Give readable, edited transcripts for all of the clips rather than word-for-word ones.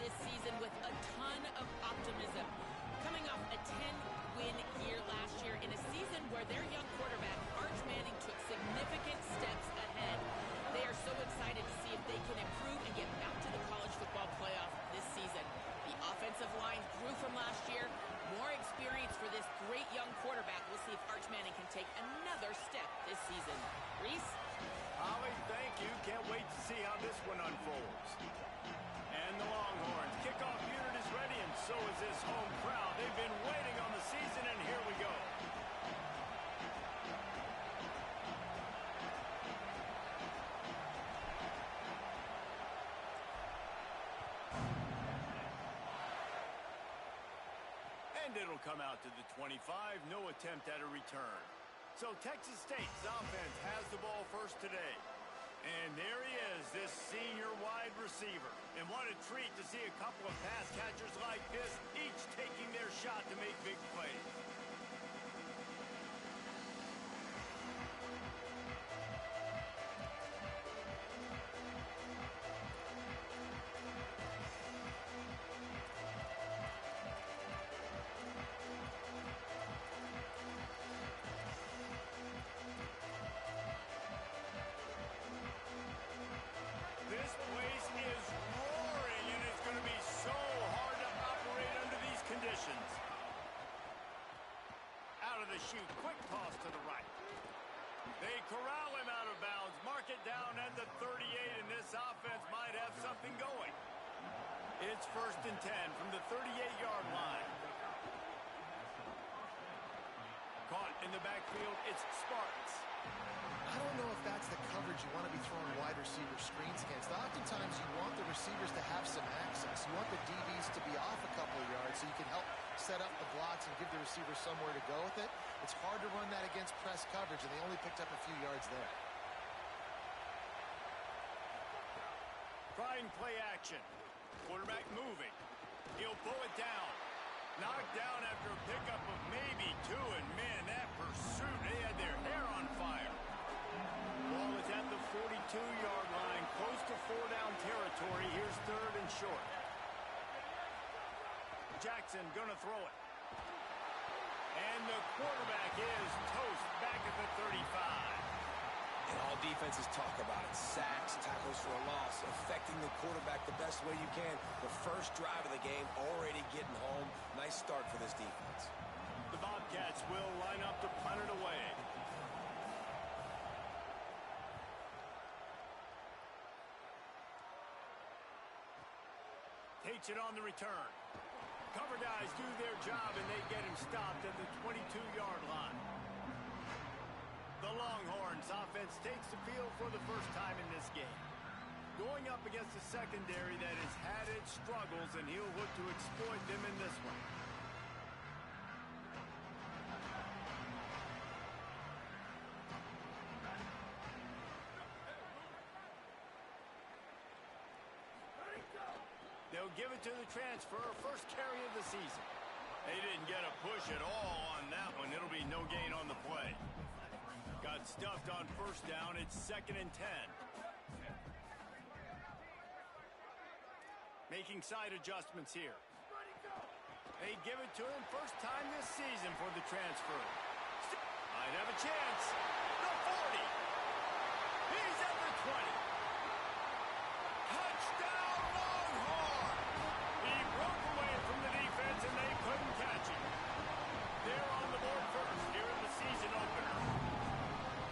this season with a ton of optimism. Coming off a 10-win year last year in a season where their young quarterback, Arch Manning, took significant steps ahead. They are so excited to see if they can improve and get back to the college football playoff this season. The offensive line grew from last year. More experience for this great young quarterback. We'll see if Arch Manning can take another step this season. Reese? Holly, thank you. Can't wait to see how this one unfolds. And the Longhorns kickoff unit is ready, and so is this home crowd. They've been waiting on the season, and here we go. And it'll come out to the 25. No attempt at a return. So Texas State's offense has the ball first today. And there he is, this senior wide receiver. And what a treat to see a couple of pass catchers like this, each taking their shot to make big plays. This place is roaring, and it's going to be so hard to operate under these conditions. Out of the chute, quick toss to the right. They corral him out of bounds, mark it down at the 38, and this offense might have something going. It's 1st and 10 from the 38-yard line. Caught in the backfield, it's Sparks. I don't know if that's the coverage you want to be throwing wide receiver screens against. Oftentimes, you want the receivers to have some access. You want the DBs to be off a couple of yards so you can help set up the blocks and give the receiver somewhere to go with it. It's hard to run that against press coverage, and they only picked up a few yards there. Trying play action. Quarterback moving. He'll pull it down. Knocked down after a pickup of maybe two, and man, that pursuit, they had their hair on fire. Ball is at the 42-yard line, close to 4-down territory. Here's 3rd and short. Jackson gonna throw it. And the quarterback is toast back at the 35. And all defenses talk about it. Sacks, tackles for a loss, affecting the quarterback the best way you can. The first drive of the game, already getting home. Nice start for this defense. The Bobcats will line up to punt it away. Takes it on the return. Cover guys do their job, and they get him stopped at the 22-yard line. The Longhorns offense takes the field for the first time in this game. Going up against a secondary that has had its struggles, and he'll look to exploit them in this one. They'll give it to the transfer, first carry of the season. They didn't get a push at all on that one. It'll be no gain on the play. Got stuffed on 1st down. It's 2nd and 10. Making side adjustments here. They give it to him first time this season for the transfer. Might have a chance. The 40. He's at the 20. Touchdown Longhorn! He broke away from the defense and they couldn't catch him. They're on the board first here in the season opener.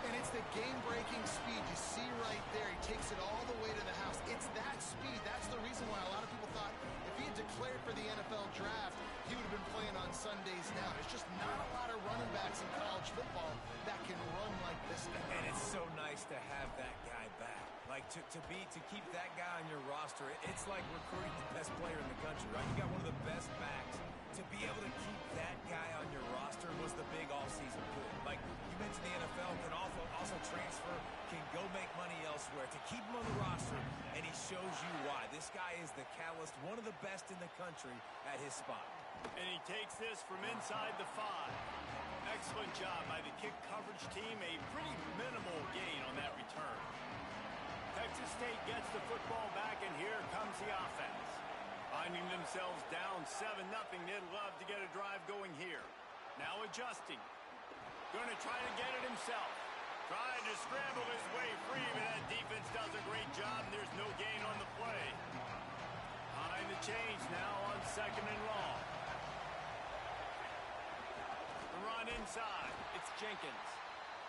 And it's the game-breaking speed. You see right there, he takes it all the way to the house. It's that speed. That's the reason why a lot of people thought if he had declared for the NFL draft, he would have been playing on Sundays now. There's just not a lot of running backs in college football that can run like this guy. And it's so nice to have that guy back. Like, to keep that guy on your roster, it's like recruiting the best player in the country, right? You got one of the best backs. To be able to keep that guy on your roster was the big offseason pull. Like, you mentioned the NFL can also transfer, can go make money elsewhere. To keep him on the roster, and he shows you why. This guy is the catalyst, one of the best in the country at his spot. And he takes this from inside the 5. Excellent job by the kick coverage team. A pretty minimal gain on that return. Texas State gets the football back, and here comes the offense. Finding themselves down 7-0. They'd love to get a drive going here. Now adjusting. Going to try to get it himself. Trying to scramble his way free, but that defense does a great job, and there's no gain on the play. Behind the chains now on 2nd and long. The run inside. It's Jenkins.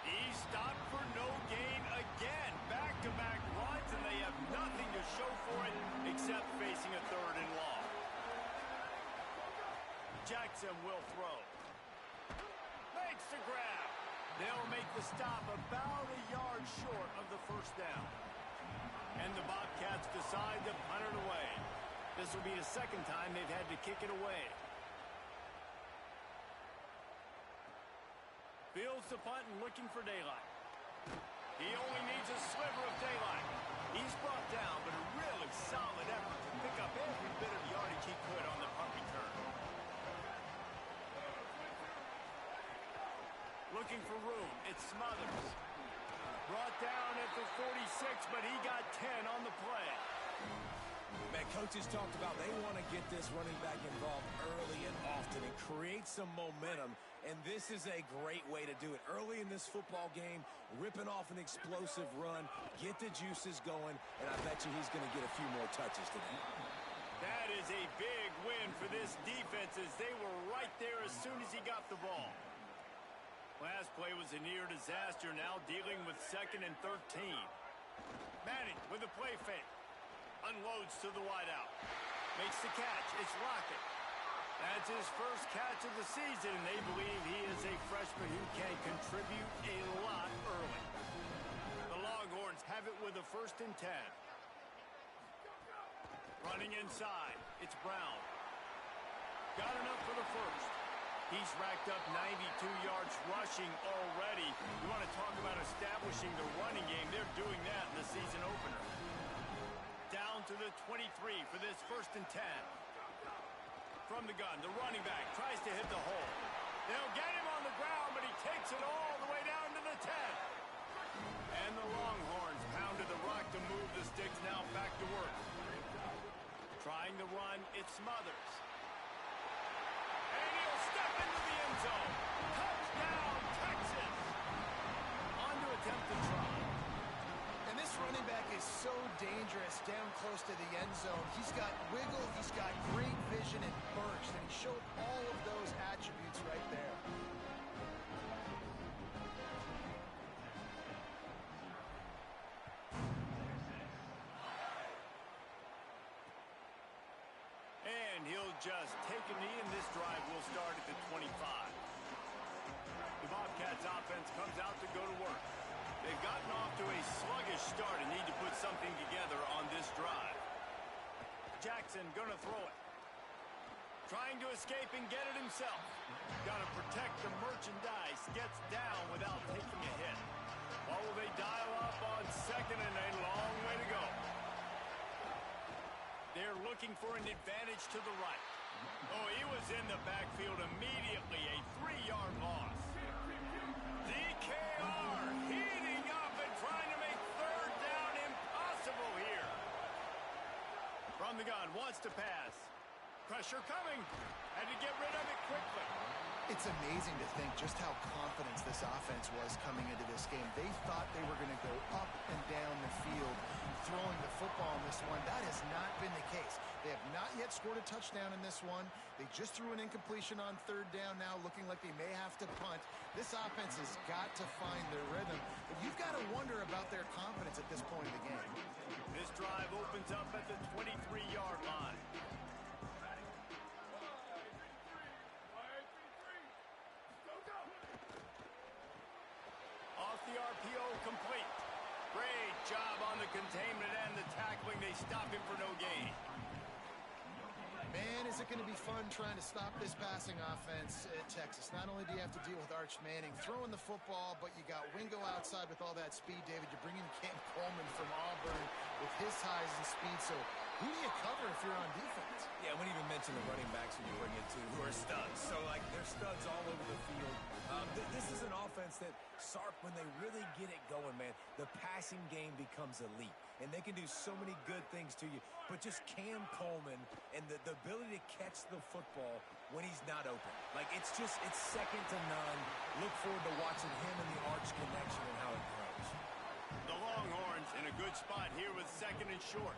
He's stopped for no gain again. Back-to-back runs, and they have nothing to show for it except facing a 3rd and long. Jackson will throw. Makes the grab. They'll make the stop about a yard short of the 1st down. And the Bobcats decide to punt it away. This will be the 2nd time they've had to kick it away. Fields the punt and looking for daylight. He only needs a sliver of daylight. He's brought down, but a really solid effort to pick up every bit of yardage he could on the punt return. Looking for room. It's Smothers. Brought down at the 46, but he got 10 on the play. Man, coaches talked about they want to get this running back involved early and often and create some momentum, and this is a great way to do it. Early in this football game, ripping off an explosive run, get the juices going, and I bet you he's going to get a few more touches today. That is a big win for this defense as they were right there as soon as he got the ball. Last play was a near disaster, now dealing with 2nd and 13. Manning with a play fake. Unloads to the wideout. Makes the catch. It's Lockett. That's his first catch of the season, and they believe he is a freshman who can contribute a lot early. The Longhorns have it with a 1st and 10. Running inside. It's Brown. Got enough for the 1st. He's racked up 92 yards rushing already. You want to talk about establishing the running game. They're doing that in the season opener. Down to the 23 for this 1st and 10. From the gun, the running back tries to hit the hole. They'll get him on the ground, but he takes it all the way down to the 10. And the Longhorns pounded the rock to move the sticks, now back to work. Trying to run, it's Smothers. And he'll step into the end zone. Touchdown, Texas! On to attempt to try. And this running back is so dangerous down close to the end zone. He's got wiggle, he's got great vision and burst, and he showed all of those attributes right there. And he'll just take a knee, and this drive will start at the 25. The Bobcats offense comes out to go to work. They've gotten off to a sluggish start and need to put something together on this drive. Jackson gonna throw it. Trying to escape and get it himself. Gotta protect the merchandise. Gets down without taking a hit. What will they dial up on 2nd and a long way to go? They're looking for an advantage to the right. Oh, he was in the backfield immediately. A 3-yard loss. DKR heating up and trying to make 3rd down impossible here. From the gun, wants to pass. Pressure coming. Had to get rid of it quickly. It's amazing to think just how confident this offense was coming into this game. They thought they were going to go up and down the field throwing the football in this one. That has not been the case. They have not yet scored a touchdown in this one. They just threw an incompletion on 3rd down now, looking like they may have to punt. This offense has got to find their rhythm. But you've got to wonder about their confidence at this point of the game. This drive opens up at the 23-yard line. Off the RPO, complete. Great job on the containment and the tackling. They stop him for no gain. Man, is it going to be fun trying to stop this passing offense at Texas. Not only do you have to deal with Arch Manning throwing the football, but you got Wingo outside with all that speed, David. You're bringing Cam Coleman from Auburn with his size and speed. So who do you cover if you're on defense? Yeah, I wouldn't even mention the running backs when you bring in two who are studs. So, like, they're studs all over the field. This is an offense that Sark, when they really get it going, man, the passing game becomes elite. And they can do so many good things to you. But just Cam Coleman and the ability to catch the football when he's not open. Like, it's second to none. Look forward to watching him and the Arch connection and how it grows. The Longhorns in a good spot here with second and short.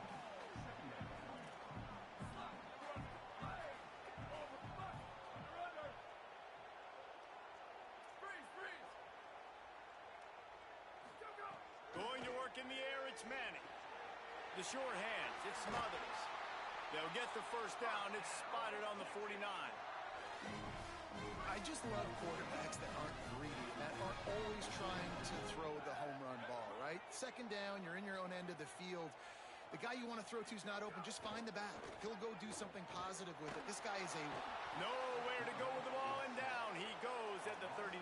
Going to work in the air, it's Manning. The short hands, it's Smothers. They'll get the first down. It's spotted on the 49. I just love quarterbacks that aren't greedy, that aren't always trying to throw the home run ball, right? Second down, you're in your own end of the field. The guy you want to throw to is not open. Just find the back. He'll go do something positive with it. This guy is able. Nowhere to go with the ball, and down he goes at the 39.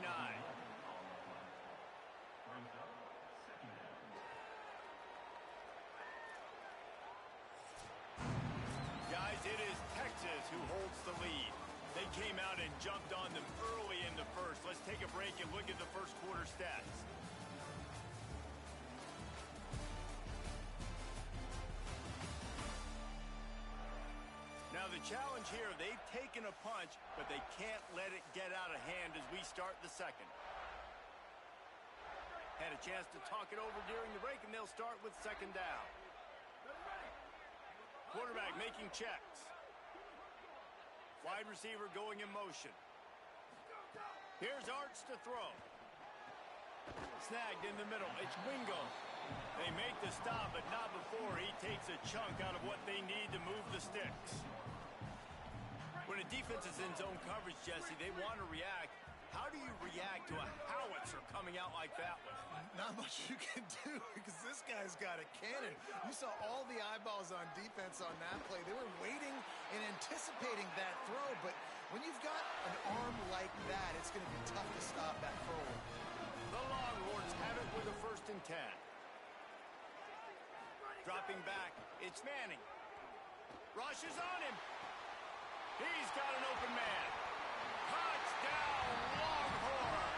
Guys, it is Texas who holds the lead. They came out and jumped on them early in the first. Let's take a break and look at the first quarter stats. Now the challenge here, they've taken a punch, but they can't let it get out of hand as we start the second. Had a chance to talk it over during the break, and they'll start with second down. Quarterback making checks. Wide receiver going in motion. Here's Arch to throw. Snagged in the middle. It's Wingo. They make the stop, but not before he takes a chunk out of what they need to move the sticks. When a defense is in zone coverage, Jesse, they want to react. How do you react to a howitzer coming out like that one? Not much you can do because this guy's got a cannon. You saw all the eyeballs on defense on that play. They were waiting and anticipating that throw, but when you've got an arm like that, it's going to be tough to stop that forward. The Longhorns have it with a 1st and 10. Dropping back, it's Manning. Rushes on him. He's got an open man. Touchdown, Longhorn!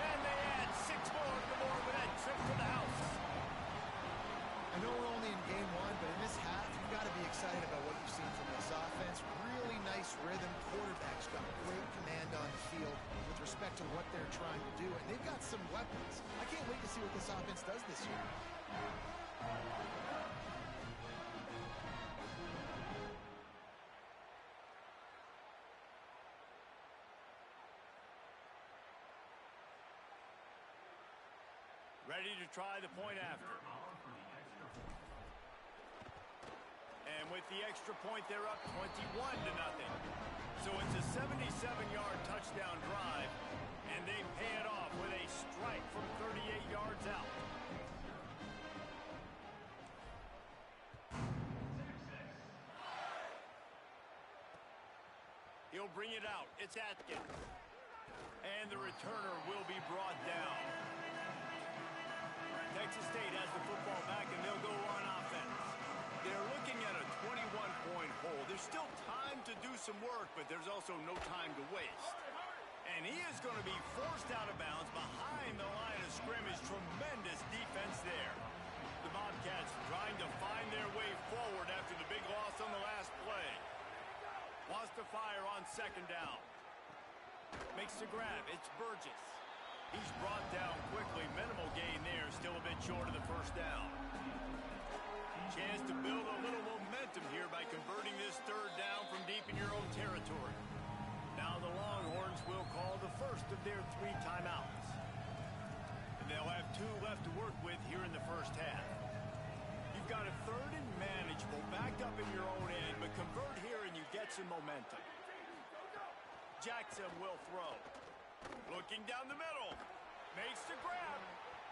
And they add 6 more to the board with that trip to the house. I know we're only in game 1, but in this half, you've got to be excited about what you've seen from this offense. Really nice rhythm. Quarterback's got great command on the field with respect to what they're trying to do, and they've got some weapons. I can't wait to see what this offense does this year. Ready to try the point after. And with the extra point, they're up 21-0. So it's a 77-yard touchdown drive, and they pay it off with a strike from 38 yards out. He'll bring it out. It's Atkins. And the returner will be brought down. Texas State has the football back, and they'll go on offense. They're looking at a 21-point hole. There's still time to do some work, but there's also no time to waste. And he is going to be forced out of bounds behind the line of scrimmage. Tremendous defense there. The Bobcats trying to find their way forward after the big loss on the last play. Wants to fire on second down. Makes the grab. It's Burgess. He's brought down quickly. Minimal gain there. Still a bit short of the first down. Chance to build a little momentum here by converting this third down from deep in your own territory. Now the Longhorns will call the first of their 3 timeouts. And they'll have 2 left to work with here in the first half. You've got a 3rd and manageable backed up in your own end, but convert here and you get some momentum. Jackson will throw. Looking down the middle. Makes the grab.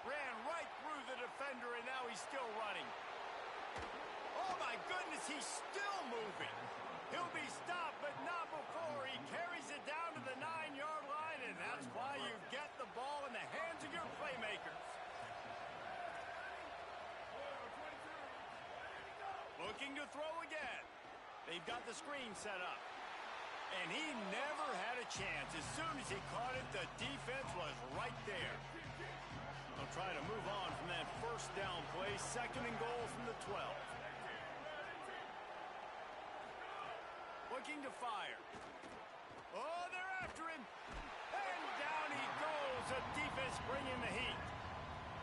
Ran right through the defender, and now he's still running. Oh, my goodness, he's still moving. He'll be stopped, but not before he carries it down to the 9-yard line, and that's why you get the ball in the hands of your playmakers. Looking to throw again. They've got the screen set up. And he never had a chance. As soon as he caught it, the defense was right there. try to move on from that first down play. 2nd and goal from the 12. Looking to fire. Oh, they're after him. And down he goes. The defense bringing the heat.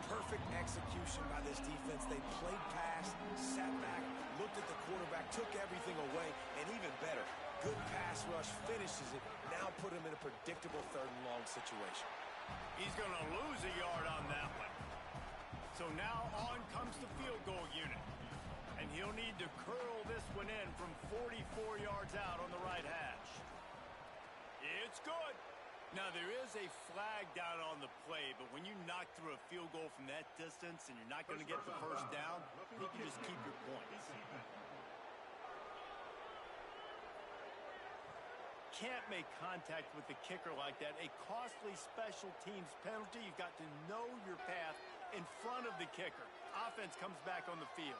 Perfect execution by this defense. They played pass, sat back, looked at the quarterback, took everything away, and even better, good pass rush, finishes it, now put him in a predictable 3rd and long situation. He's going to lose a yard on that one. So now on comes the field goal unit. And he'll need to curl this one in from 44 yards out on the right hash. It's good. Now, there is a flag down on the play, but when you knock through a field goal from that distance and you're not going to get the first down, I think you just keep your points. Can't make contact with the kicker like that. A costly special teams penalty. You've got to know your path in front of the kicker. Offense comes back on the field.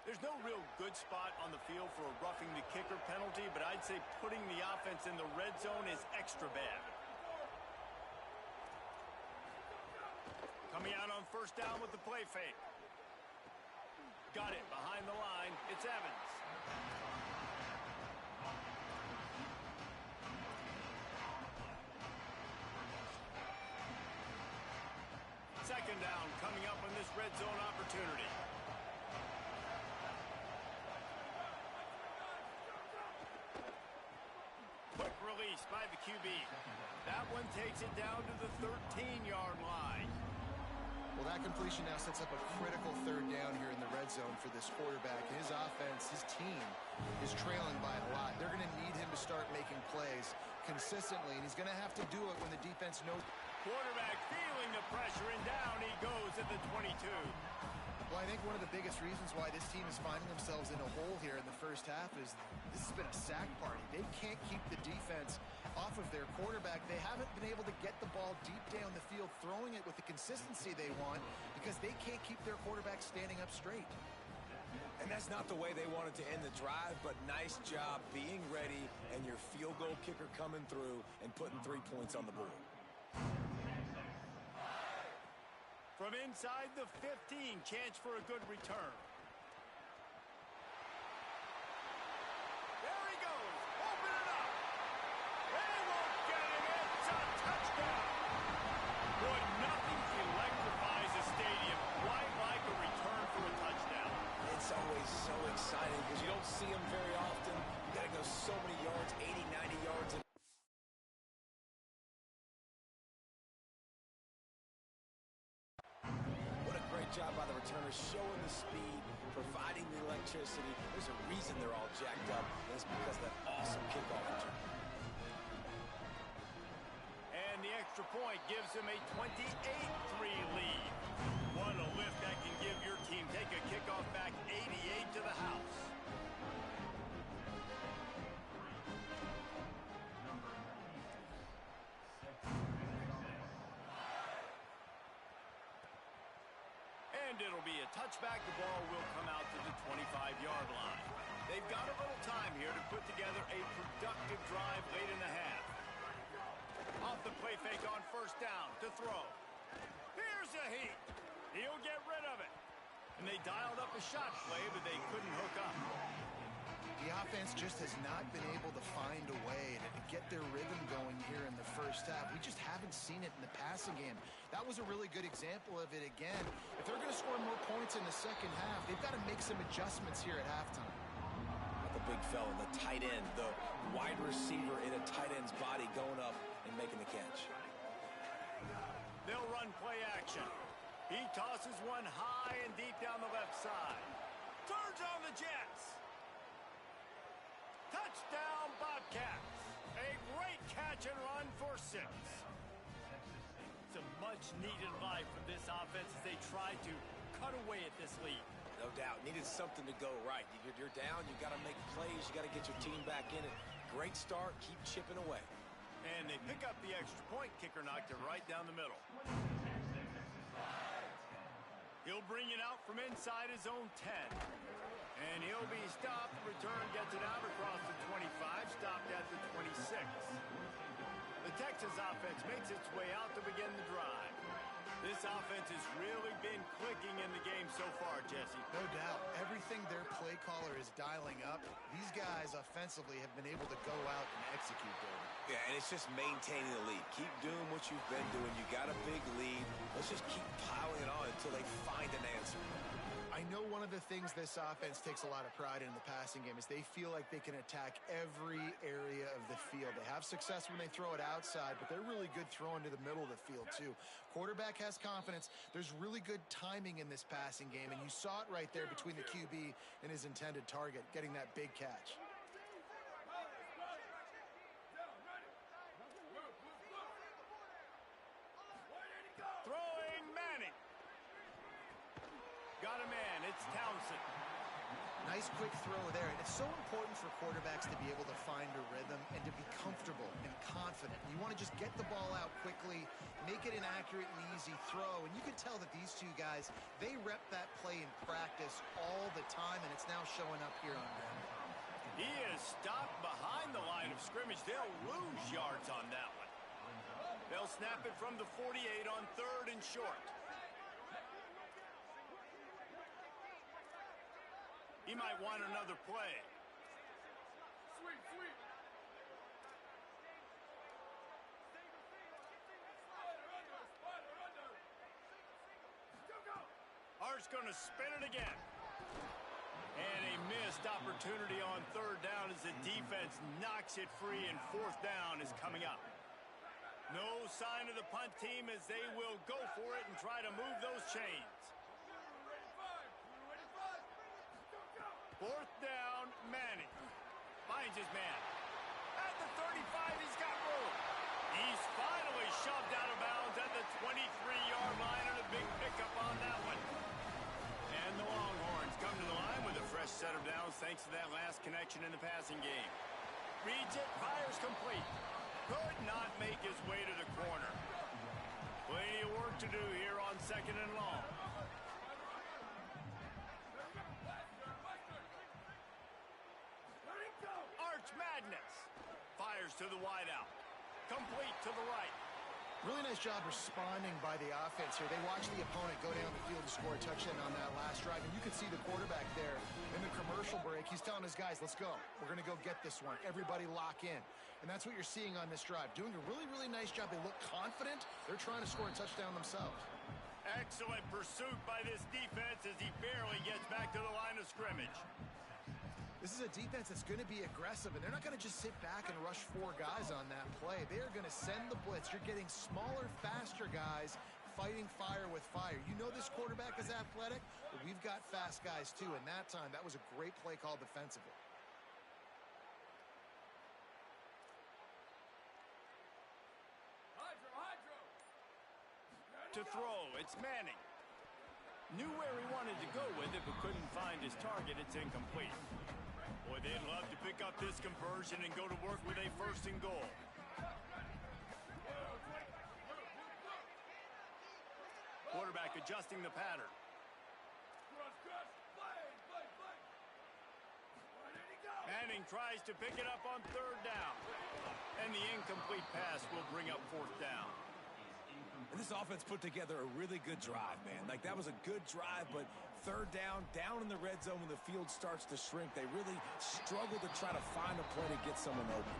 There's no real good spot on the field for a roughing the kicker penalty, but I'd say putting the offense in the red zone is extra bad. Coming out on 1st down with the play fake. Got it behind the line. It's Evans. Second down coming up on this red zone opportunity. Quick release by the QB. That one takes it down to the 13-yard line. Well, that completion now sets up a critical 3rd down here in the red zone for this quarterback. His offense, his team, is trailing by a lot. They're going to need him to start making plays consistently, and he's going to have to do it when the defense knows. Quarterback feeling the pressure, and down he goes at the 22. Well, I think one of the biggest reasons why this team is finding themselves in a hole here in the first half is this has been a sack party. They can't keep the defense off of their quarterback. They haven't been able to get the ball deep down the field, throwing it with the consistency they want because they can't keep their quarterback standing up straight. And that's not the way they wanted to end the drive, but nice job being ready and your field goal kicker coming through and putting 3 points on the board. From inside the 15, chance for a good return. There he goes. Open it up. They won't get him. It's a touchdown. Boy, nothing electrifies a stadium quite like a return for a touchdown. It's always so exciting because you don't see them very often. You got to go so many yards, 80, 90 yards. Job by the returners, showing the speed, providing the electricity. There's a reason they're all jacked up, and it's because of that awesome kickoff return. And the extra point gives them a 28-3 lead. What a lift that can give your team. Take a kickoff back 88 to the house. And it'll be a touchback. The ball will come out to the 25-yard line. They've got a little time here to put together a productive drive late in the half. Off the play fake on 1st down to throw. Here's a heat. He'll get rid of it. And they dialed up a shot play, but they couldn't hook up. The offense just has not been able to find a way to get their rhythm going here in the first half. We just haven't seen it in the passing game. That was a really good example of it again. If they're going to score more points in the second half, they've got to make some adjustments here at halftime. The big fella, the tight end, the wide receiver in a tight end's body going up and making the catch. They'll run play action. He tosses one high and deep down the left side. Turns on the Jets. Touchdown, Bobcats. A great catch and run for 6. It's a much-needed life from this offense as they try to cut away at this lead. No doubt. Needed something to go right. You're down. You got to make plays. You got to get your team back in it. Great start. Keep chipping away. And they pick up the extra point. Kicker knocked it right down the middle. He'll bring it out from inside his own 10. And he'll be stopped. Return gets it out across the 25. Stopped at the 26. Texas offense makes its way out to begin the drive. This offense has really been clicking in the game so far, Jesse. No doubt. Everything their play caller is dialing up, these guys offensively have been able to go out and execute, David. Yeah, and it's just maintaining the lead. Keep doing what you've been doing. You got a big lead. Let's just keep piling it on until they find an answer. I know one of the things this offense takes a lot of pride in the passing game is they feel like they can attack every area of the field. They have success when they throw it outside, but they're really good throwing to the middle of the field too. Quarterback has confidence. There's really good timing in this passing game, and you saw it right there between the QB and his intended target, getting that big catch. Throwing Manning. Got a man. It's Townsend. Nice quick throw there. And it's so important for quarterbacks to be able to find a rhythm and to be comfortable and confident. You want to just get the ball out quickly, make it an accurate and easy throw. And you can tell that these two guys, they rep that play in practice all the time, and it's now showing up here on them. He is stopped behind the line of scrimmage. They'll lose yards on that one. They'll snap it from the 48 on 3rd and short. He might want another play. Sweet, sweet. Art's going to spin it again. And a missed opportunity on 3rd down as the defense knocks it free, and 4th down is coming up. No sign of the punt team as they will go for it and try to move those chains. 4th down, Manning. Finds his man. At the 35, he's got room. He's finally shoved out of bounds at the 23-yard line, and a big pickup on that one. And the Longhorns come to the line with a fresh set of downs thanks to that last connection in the passing game. Reads it, fires complete. Could not make his way to the corner. Plenty of work to do here on 2nd and long. Madness. Fires to the wideout. Complete to the right. Really nice job responding by the offense here. They watched the opponent go down the field to score a touchdown on that last drive, and you could see the quarterback there in the commercial break. He's telling his guys, let's go. We're going to go get this one. Everybody lock in. And that's what you're seeing on this drive. Doing a really, really nice job. They look confident. They're trying to score a touchdown themselves. Excellent pursuit by this defense as he barely gets back to the line of scrimmage. This is a defense that's going to be aggressive, and they're not going to just sit back and rush 4 guys on that play. They are going to send the blitz. You're getting smaller, faster guys fighting fire with fire. You know this quarterback is athletic, but we've got fast guys too, and that time, that was a great play call defensively. To throw, it's Manning. Knew where he wanted to go with it, but couldn't find his target. It's incomplete. Boy, they'd love to pick up this conversion and go to work with a 1st and goal. Quarterback adjusting the pattern. Manning tries to pick it up on 3rd down. And the incomplete pass will bring up 4th down. And this offense put together a really good drive, man. Like, that was a good drive, but 3rd down in the red zone when the field starts to shrink, they really struggle to try to find a play to get someone open.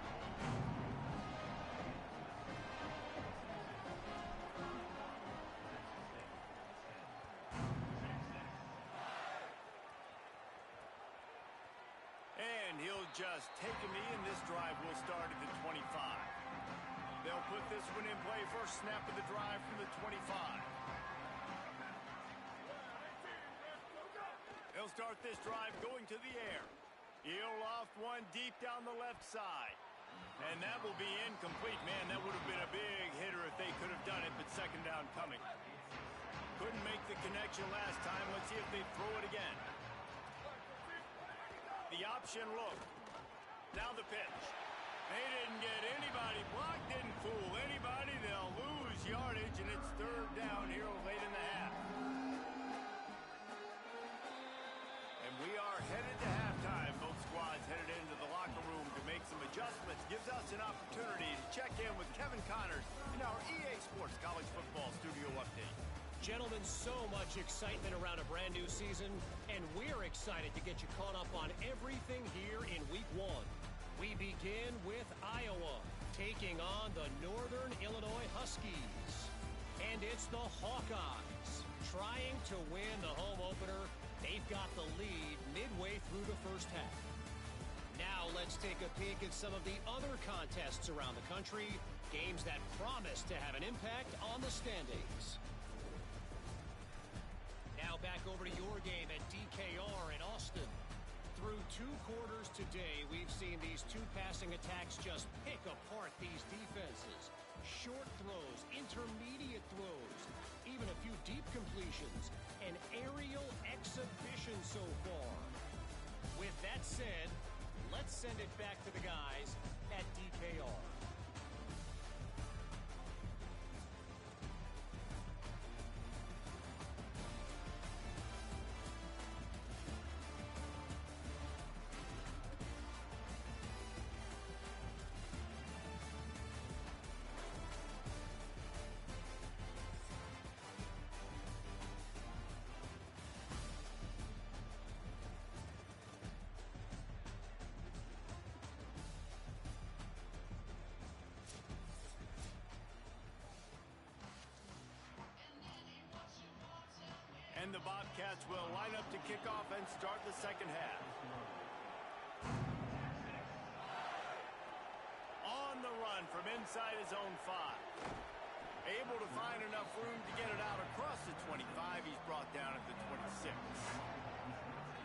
And he'll just take a knee, and this drive will start at the 25. They'll put this one in play. First snap of the drive from the 25. They'll start this drive going to the air. He'll loft one deep down the left side. And that will be incomplete. Man, that would have been a big hitter if they could have done it, but 2nd down coming. Couldn't make the connection last time. Let's see if they throw it again. The option look. Now the pitch. They didn't get anybody blocked, didn't fool anybody. They'll lose yardage, and it's 3rd down here late in the half. And we are headed to halftime. Both squads headed into the locker room to make some adjustments. Gives us an opportunity to check in with Kevin Connors in our EA Sports College Football Studio Update. Gentlemen, so much excitement around a brand new season, and we're excited to get you caught up on everything here in Week 1. We begin with Iowa, taking on the Northern Illinois Huskies. And it's the Hawkeyes, trying to win the home opener. They've got the lead midway through the first half. Now let's take a peek at some of the other contests around the country, games that promise to have an impact on the standings. Now back over to your game at DKR in Austin. Through 2 quarters today, we've seen these 2 passing attacks just pick apart these defenses. Short throws, intermediate throws, even a few deep completions. An aerial exhibition so far. With that said, let's send it back to the guys at DKR. And the Bobcats will line up to kick off and start the second half. On the run from inside his own 5. Able to find enough room to get it out across the 25. He's brought down at the 26.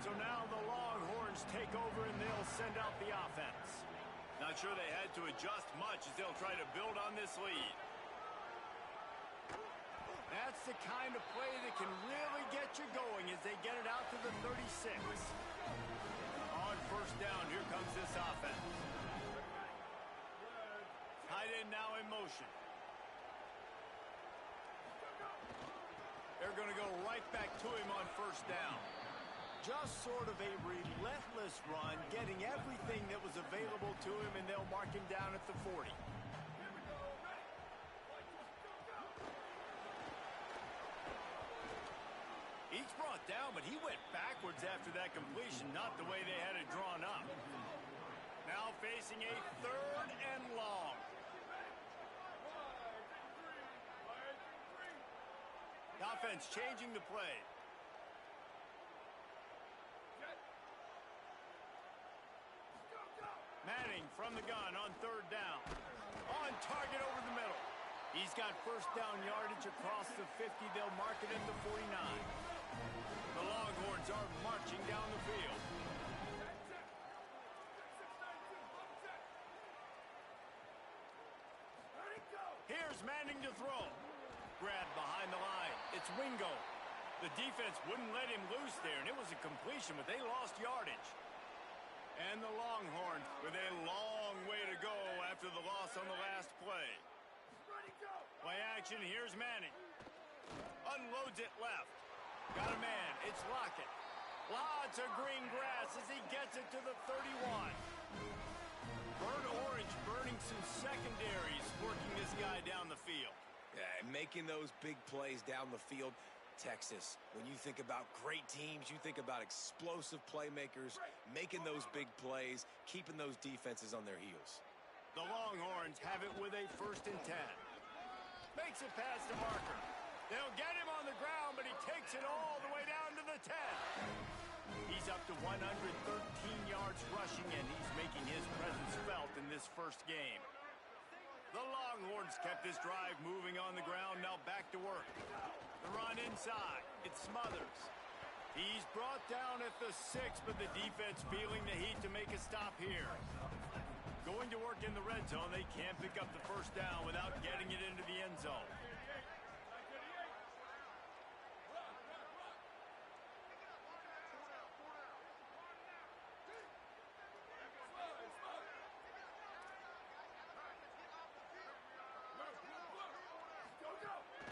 So now the Longhorns take over and they'll send out the offense. Not sure they had to adjust much as they'll try to build on this lead. That's the kind of play that can really get you going as they get it out to the 36. On first down, here comes this offense. Tight end now in motion. They're going to go right back to him on first down. Just sort of a relentless run, getting everything that was available to him, and they'll mark him down at the 40. He's brought down, but he went backwards after that completion, not the way they had it drawn up. Now facing a 3rd and long. The offense changing the play. Manning from the gun on 3rd down. On target over the middle. He's got first down yardage across the 50. They'll mark it at the 49. The Longhorns are marching down the field. Here's Manning to throw. Grabbed behind the line. It's Wingo. The defense wouldn't let him loose there, and it was a completion, but they lost yardage. And the Longhorns with a long way to go after the loss on the last play. Play action, here's Manning. Unloads it left. Got a man, it's Lockett. Lots of green grass as he gets it to the 31. Burnt orange burning some secondaries, working this guy down the field. Yeah, making those big plays down the field. Texas, when you think about great teams, you think about explosive playmakers, making those big plays, keeping those defenses on their heels. The Longhorns have it with a 1st and 10. Makes it past the marker. They'll get him on the ground, but he takes it all the way down to the 10. He's up to 113 yards rushing, and he's making his presence felt in this first game. The Longhorns kept this drive moving on the ground, now back to work. The run inside, it's Smothers. He's brought down at the 6, but the defense feeling the heat to make a stop here. Going to work in the red zone, they can't pick up the first down without getting it into the end zone.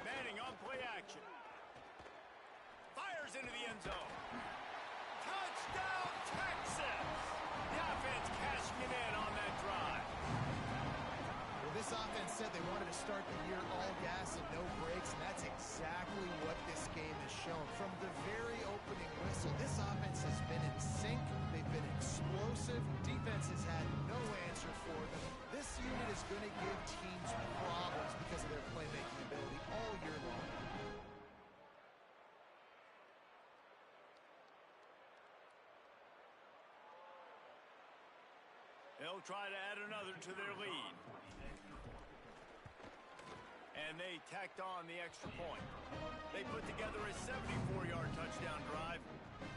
Manning on play action. Fires into the end zone. Touchdown, Texas! The offense cashing it in on that drive. Well, this offense to start the year all gas and no brakes, and that's exactly what this game has shown. From the very opening whistle, this offense has been in sync. They've been explosive. Defense has had no answer for them. This unit is going to give teams problems because of their playmaking ability all year long. They'll try to add another to their lead. And they tacked on the extra point. They put together a 74-yard touchdown drive,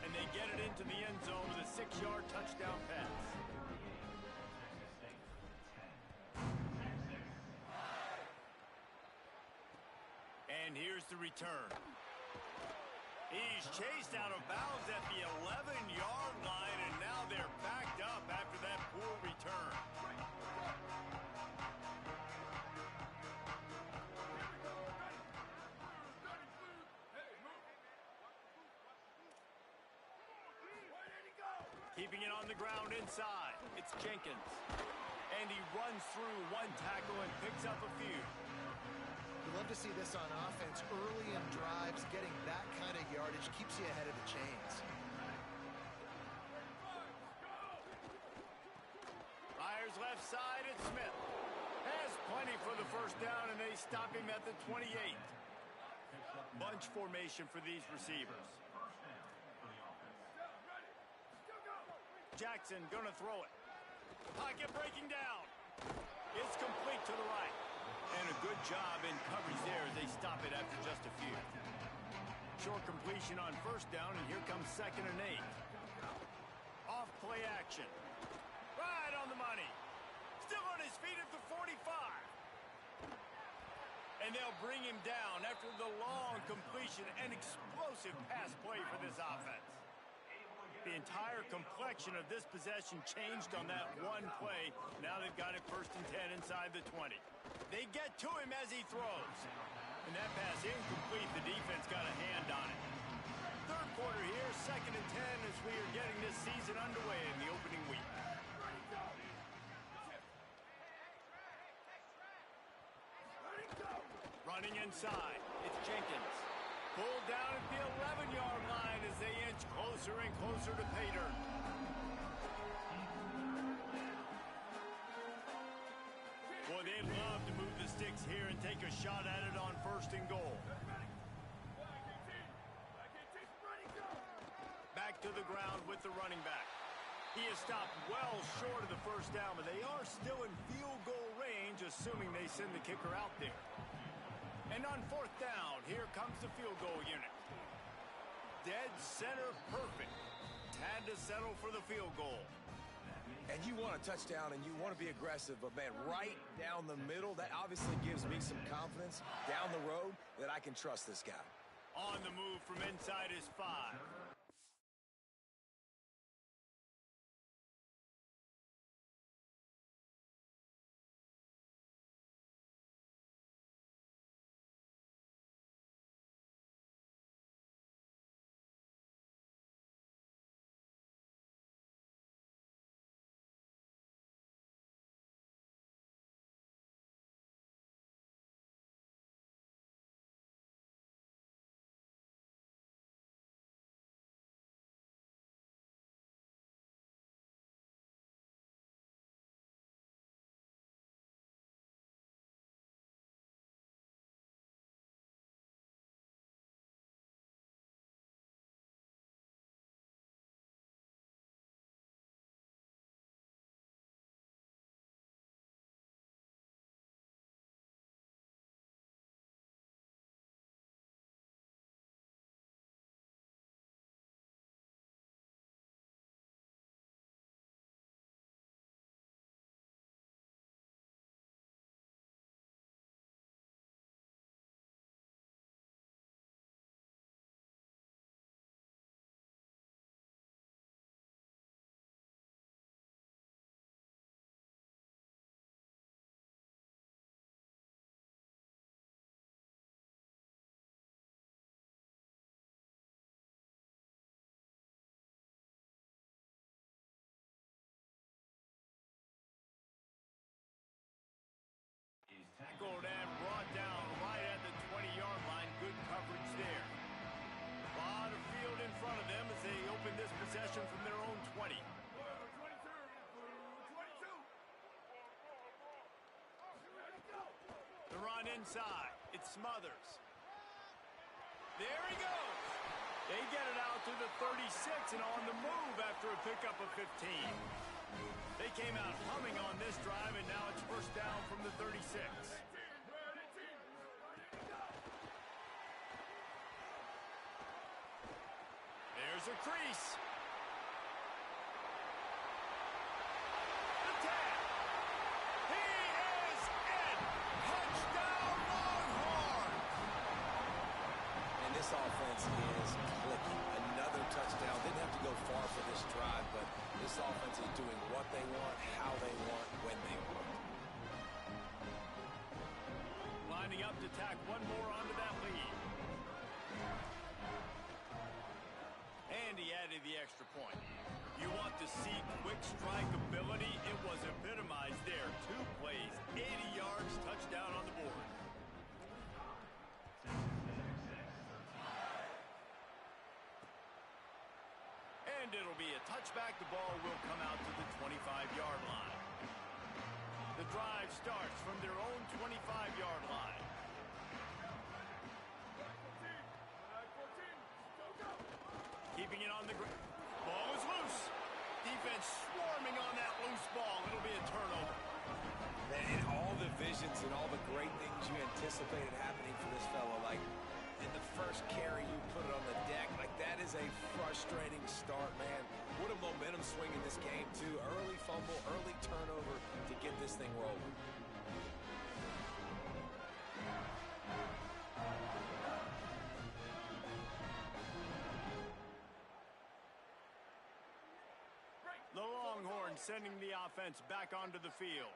and they get it into the end zone with a 6-yard touchdown pass. And here's the return. He's chased out of bounds at the 11-yard line, and now they're backed up after that poor return. Keeping it on the ground inside, it's Jenkins. And he runs through one tackle and picks up a few. You love to see this on offense. Early in drives, getting that kind of yardage keeps you ahead of the chains. Myers left side, it's Smith. Has plenty for the first down, and they stop him at the 28. Bunch formation for these receivers. Jackson gonna throw it. Pocket breaking down. It's complete to the right. And a good job in coverage there as they stop it after just a few. Short completion on first down, and here comes 2nd and 8. Off play action. Right on the money. Still on his feet at the 45. And they'll bring him down after the long completion and explosive pass play for this offense. The entire complexion of this possession changed on that one play. Now they've got it 1st and 10 inside the 20. They get to him as he throws. And that pass incomplete. The defense got a hand on it. Third quarter here, 2nd and 10 as we are getting this season underway in the opening week. Running inside, it's Jenkins. Pulled down at the 11-yard line as they inch closer and closer to pay dirt. Boy, they'd love to move the sticks here and take a shot at it on 1st and goal. Back to the ground with the running back. He is stopped well short of the first down, but they are still in field goal range, assuming they send the kicker out there. And on 4th down, here comes the field goal unit. Dead center perfect. Had to settle for the field goal. And you want a touchdown and you want to be aggressive, but man, right down the middle, that obviously gives me some confidence down the road that I can trust this guy. On the move from inside his 5. possession from their own 20. 22. The run inside. It's Smothers. There he goes. They get it out to the 36 and on the move after a pickup of 15. They came out humming on this drive, and now it's first down from the 36. There's a crease. The tag. He is in. Touchdown Longhorns. And this offense is clicking. Another touchdown. Didn't have to go far for this drive, but this offense is doing what they want, how they want, when they want. Lining up to tack one more onto that lead. And he added the extra point. You want to see quick strike ability? It was epitomized there. 2 plays, 80 yards, touchdown on the board. And it'll be a touchback. The ball will come out to the 25-yard line. The drive starts from their own 25-yard line. Keeping it on the ground. Ball is loose. Defense swarming on that loose ball. It'll be a turnover. And all the visions and all the great things you anticipated happening for this fellow, like in the first carry you put it on the deck, like that is a frustrating start, man. What a momentum swing in this game, too. Early fumble, early turnover to get this thing rolling. The Longhorns sending the offense back onto the field.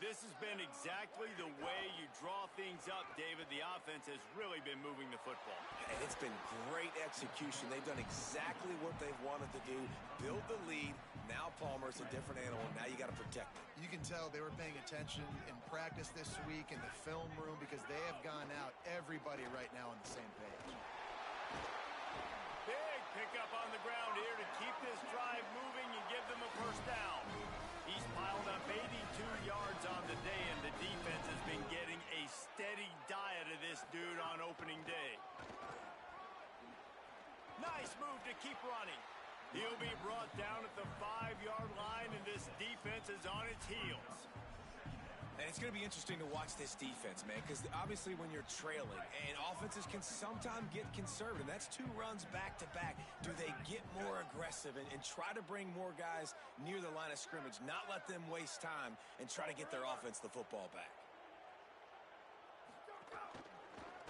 This has been exactly the way you draw things up, David. The offense has really been moving the football. And it's been great execution. They've done exactly what they've wanted to do. Build the lead. Now Palmer's a different animal. Now you got to protect it. You can tell they were paying attention in practice this week in the film room because they have gone out, everybody right now on the same page. Big pickup on the ground here to keep this drive moving and give them a first down. He's piled up 82 yards on the day, and the defense has been getting a steady diet of this dude on opening day. Nice move to keep running. He'll be brought down at the 5-yard line, and this defense is on its heels. And it's going to be interesting to watch this defense, man, because obviously when you're trailing, and offenses can sometimes get conservative. That's 2 runs back-to-back. Do they get more aggressive and try to bring more guys near the line of scrimmage, not let them waste time, and try to get their offense the football back?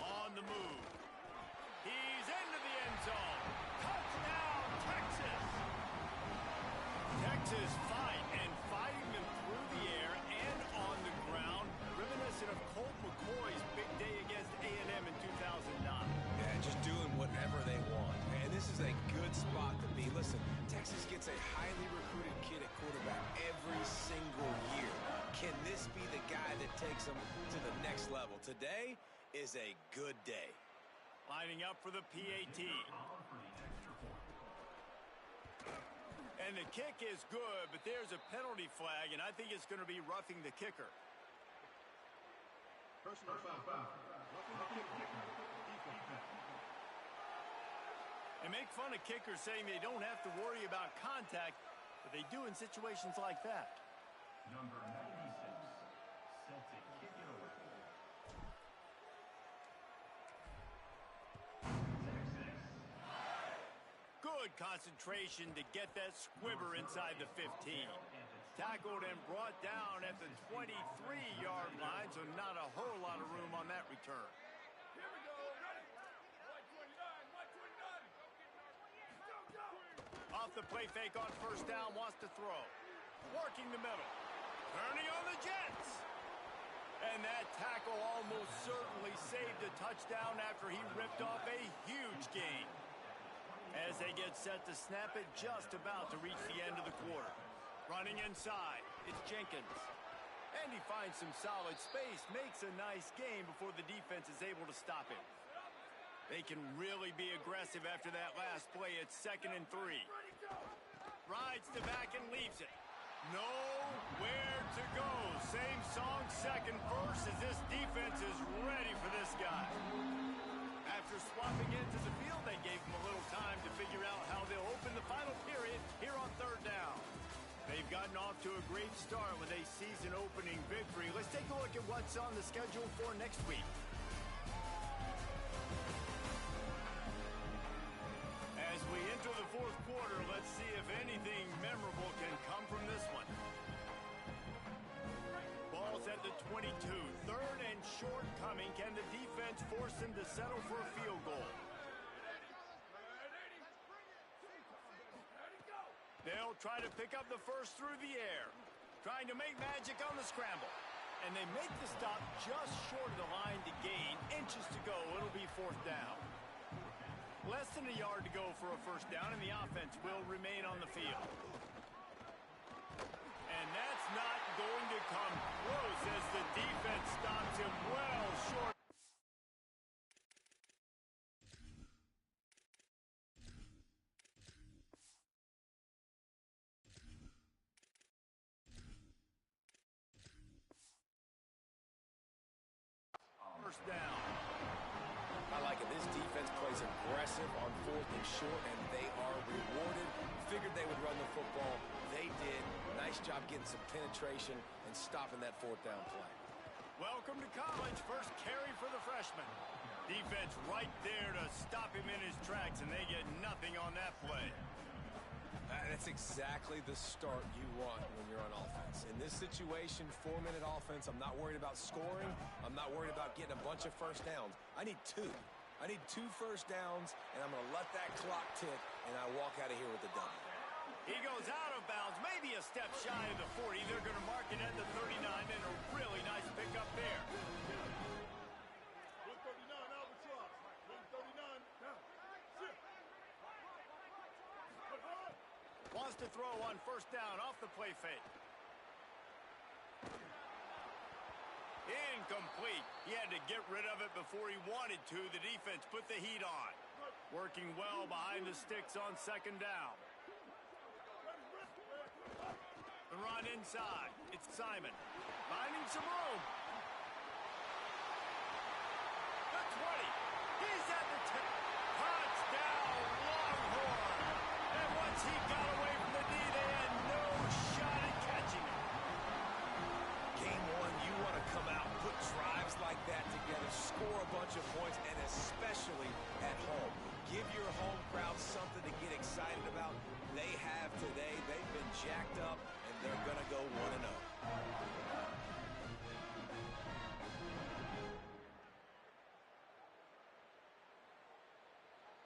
On the move. He's into the end zone. Touchdown, Texas! Texas fighting them through the air and on the ground, reminiscent of Colt McCoy's big day against A&M in 2009. Yeah, just doing whatever they want. And this is a good spot to be. Listen, Texas gets a highly recruited kid at quarterback every single year. Can this be the guy that takes them to the next level? Today is a good day. Lining up for the PAT. And the kick is good, but there's a penalty flag, and I think it's going to be roughing the kicker. Personal foul. Roughing the kicker. Defense. They make fun of kickers saying they don't have to worry about contact, but they do in situations like that. Number 96. Set to kick it away. Good concentration to get that squibber inside the 15. Tackled and brought down at the 23-yard line, so not a whole lot of room on that return. Here we go. Ready. White 29. Off the play fake on first down, wants to throw. Working the middle. Turning on the Jets. And that tackle almost certainly saved a touchdown after he ripped off a huge gain. As they get set to snap it, just about to reach the end of the quarter. Running inside, it's Jenkins. And he finds some solid space, makes a nice gain before the defense is able to stop him. They can really be aggressive after that last play. It's 2nd and 3. rides the back and leaves it. Nowhere to go. Same song, second verse, as this defense is ready for this guy. After swapping into the field, they gave him a little time to figure out how they'll open the final period here on third down. They've gotten off to a great start with a season-opening victory. Let's take a look at what's on the schedule for next week. As we enter the fourth quarter, let's see if anything memorable can come from this one. Ball's at the 22. Third and short coming. Can the defense force them to settle for a field goal? They'll try to pick up the first through the air, trying to make magic on the scramble. And they make the stop just short of the line to gain. Inches to go. It'll be fourth down. Less than a yard to go for a first down, and the offense will remain on the field. And that's not going to come close as the defense stops him well short. First down. I like it. This defense plays aggressive on fourth and short, and they are rewarded. Figured they would run the football. They did. Nice job getting some penetration and stopping that fourth down play. Welcome to college. First carry for the freshman. Defense right there to stop him in his tracks, and they get nothing on that play. That's exactly the start you want when you're on offense. In this situation, 4-minute offense, I'm not worried about scoring. I'm not worried about getting a bunch of first downs. I need 2. I need 2 first downs, and I'm going to let that clock tick, and I walk out of here with the W. He goes out of bounds, maybe a step shy of the 40. They're going to mark it at the 39, and a really nice pickup there. Wants to throw on first down off the play fake. Incomplete. He had to get rid of it before he wanted to. The defense put the heat on. Working well behind the sticks on second down. The run inside. It's Simon. Finding some room. The 20. He's at the 10. Touchdown, Longhorn. And once he got away from the D, they had no shot at catching him. Game 1, you want to come out, put drives like that together, score a bunch of points, and especially at home. Give your home crowd something to get excited about. They have today. They've been jacked up, and they're going to go 1-0.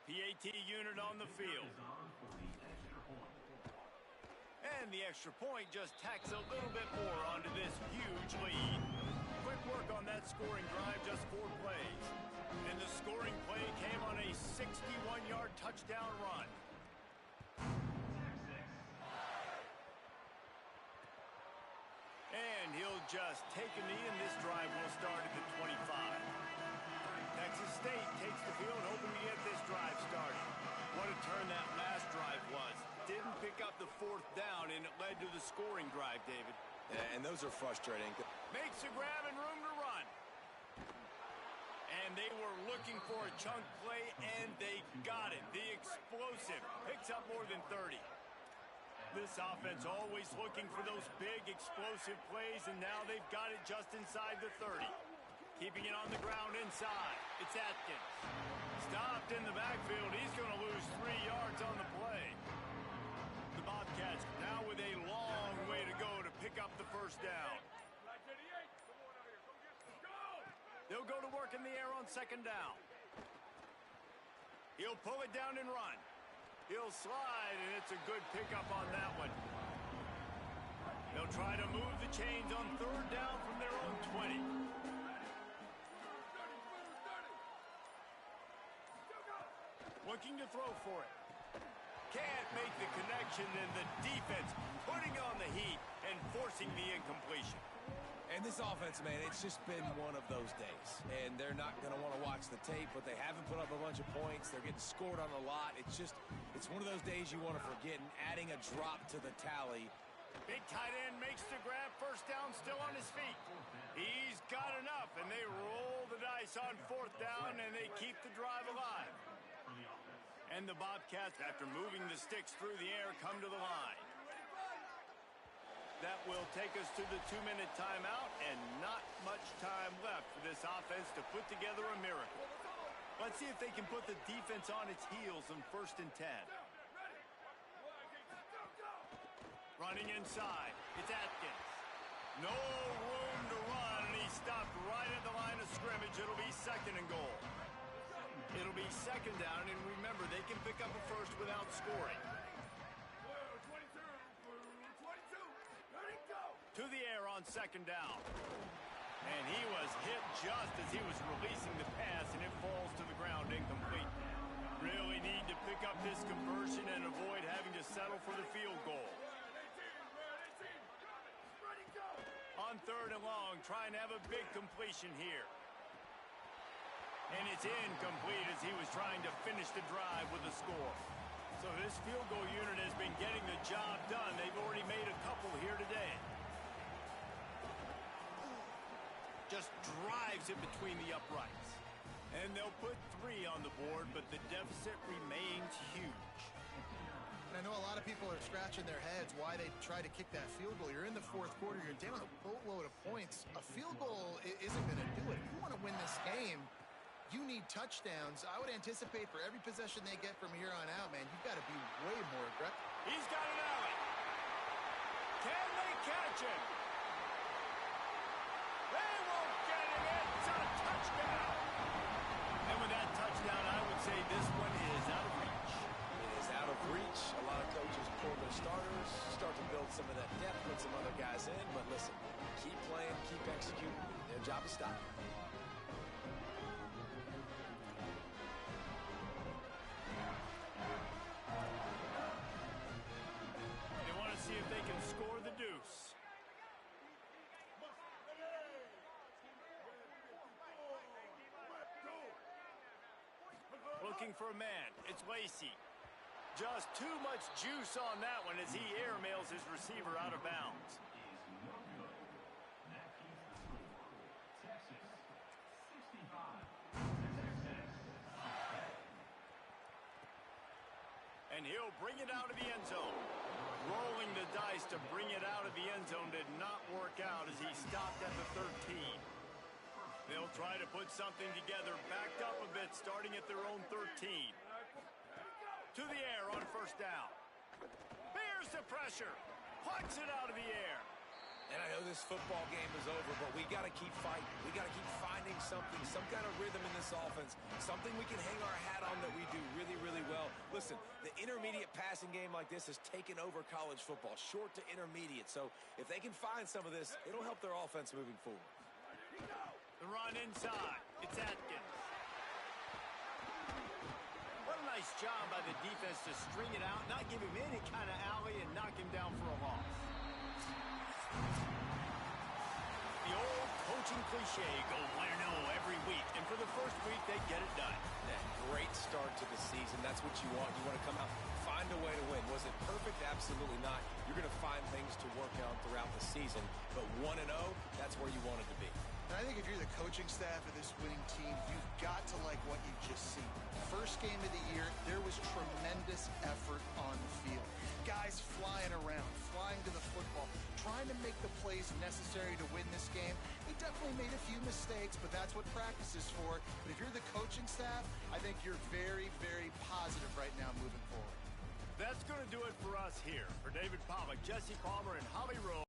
PAT unit on the field. And the extra point just tacks a little bit more onto this huge lead. Quick work on that scoring drive, just 4 plays. And the scoring play came on a 61-yard touchdown run. And he'll just take a knee, and this drive will start at the 25. Texas State takes the field, hoping to get this drive started. What a turn that last drive was. Didn't pick up the fourth down, and it led to the scoring drive, David. Yeah, and those are frustrating. Makes a grab and room to run. And they were looking for a chunk play, and they got it. The explosive picks up more than 30. This offense always looking for those big explosive plays, and now they've got it just inside the 30. Keeping it on the ground inside. It's Atkins. Stopped in the backfield. He's going to lose 3 yards on the play. The Bobcats now with a long way to go to pick up the first down. They'll go to work in the air on second down. He'll pull it down and run. He'll slide, and it's a good pickup on that one. They'll try to move the chains on third down from their own 20. Looking to throw for it. Can't make the connection, and the defense putting on the heat and forcing the incompletion. And this offense, man, it's just been one of those days. And they're not going to want to watch the tape, but they haven't put up a bunch of points. They're getting scored on a lot. It's one of those days you want to forget, and adding a drop to the tally. Big tight end makes the grab. First down, still on his feet. He's got enough, and they roll the dice on fourth down, and they keep the drive alive. And the Bobcats, after moving the sticks through the air, come to the line. That will take us to the 2-minute timeout, and not much time left for this offense to put together a miracle. Let's see if they can put the defense on its heels on 1st and 10. Running inside, it's Atkins. No room to run, and he stopped right at the line of scrimmage. It'll be 2nd and goal. It'll be 2nd down, and remember, they can pick up a first without scoring. To the air on 2nd down. And he was hit just as he was releasing the pass, and it falls to the ground incomplete. Really need to pick up this conversion and avoid having to settle for the field goal. On 3rd and long, trying to have a big completion here. And it's incomplete as he was trying to finish the drive with a score. So this field goal unit has been getting the job done. They've already made a couple here today. Just drives it between the uprights. And they'll put 3 on the board, but the deficit remains huge. And I know a lot of people are scratching their heads why they try to kick that field goal. You're in the 4th quarter. You're down a boatload of points. A field goal isn't going to do it. If you want to win this game, you need touchdowns. I would anticipate for every possession they get from here on out, man, you've got to be way more aggressive. He's got it out. Can they catch him? They won't get him. It's a touchdown. And with that touchdown, I would say this one is out of reach. It is out of reach. A lot of coaches pull their starters, start to build some of that depth, put some other guys in. But listen, keep playing, keep executing. Their job is stop. They want to see if they can score the deuce. Looking for a man. It's Lacey. Just too much juice on that one as he airmails his receiver out of bounds. And he'll bring it out of the end zone. Rolling the dice to bring it out of the end zone did not work out as he stopped at the 13. They'll try to put something together, backed up a bit, starting at their own 13. To the air on 1st down. Bears the pressure. Plucks it out of the air. And I know this football game is over, but we got to keep fighting. We got to keep finding something, some kind of rhythm in this offense, something we can hang our hat on that we do really, really well. Listen, the intermediate passing game like this has taken over college football, short to intermediate. So if they can find some of this, it'll help their offense moving forward. The run inside. It's Atkins. What a nice job by the defense to string it out, not give him any kind of alley, and knock him down for a loss. The old coaching cliche, go 1-0 every week. And for the first week, they get it done. Yeah, great start to the season. That's what you want. You want to come out, find a way to win. Was it perfect? Absolutely not. You're going to find things to work on throughout the season. But 1-0, that's where you want it to be. And I think if you're the coaching staff of this winning team, you've got to like what you've just seen. First game of the year, there was tremendous effort on the field. Guys flying around, flying to the football, trying to make the plays necessary to win this game. They definitely made a few mistakes, but that's what practice is for. But if you're the coaching staff, I think you're very, very positive right now moving forward. That's going to do it for us here. For David Pollack, Jesse Palmer, and Holly Rowe.